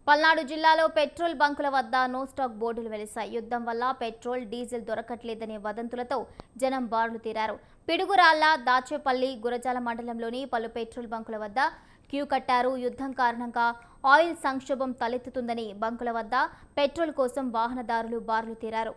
పల్నాడు జిల్లాలో పెట్రోల్ బంకుల వద్ద no stock బోర్డులు వెలిశాయి. యుద్ధం వల్ల పెట్రోల్, డీజిల్ దొరకట్లేదనే వదంతులతో జనం బారులు తీరారు. పిడుగురాళ్ల, దాచేపల్లి, గురజాల మండలంలోని పలు పెట్రోల్ బంకుల వద్ద క్యూ కట్టారు. యుద్ధం కారణంగా ఆయిల్ సంక్షోభం తలెత్తుతుందని బంకుల వద్ద పెట్రోల్ కోసం వాహనదారులు బారులు తీరారు.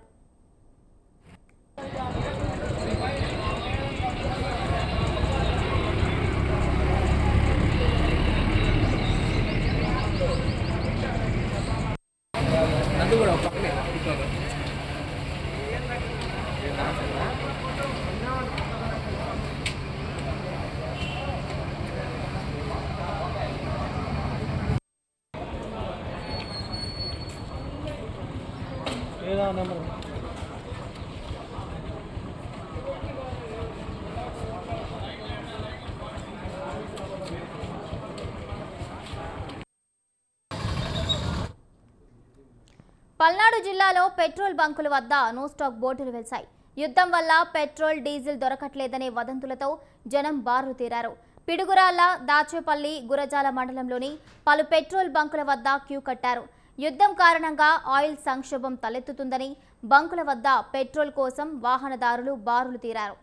పల్నాడు జిల్లాలో పెట్రోల్ బంకుల వద్ద నో స్టాక్ బోర్డులు వెలిశాయి. యుద్ధం వల్ల పెట్రోల్, డీజిల్ దొరకట్లేదనే వదంతులతో జనం బారులు తీరారు. పిడుగురాళ్ల, దాచేపల్లి, గురజాల మండలంలోని పలు పెట్రోల్ బంకుల వద్ద క్యూ కట్టారు. యుద్ధం కారణంగా ఆయిల్ సంక్షోభం తలెత్తుతుందని బంకుల వద్ద పెట్రోల్ కోసం వాహనదారులు బారులు తీరారు.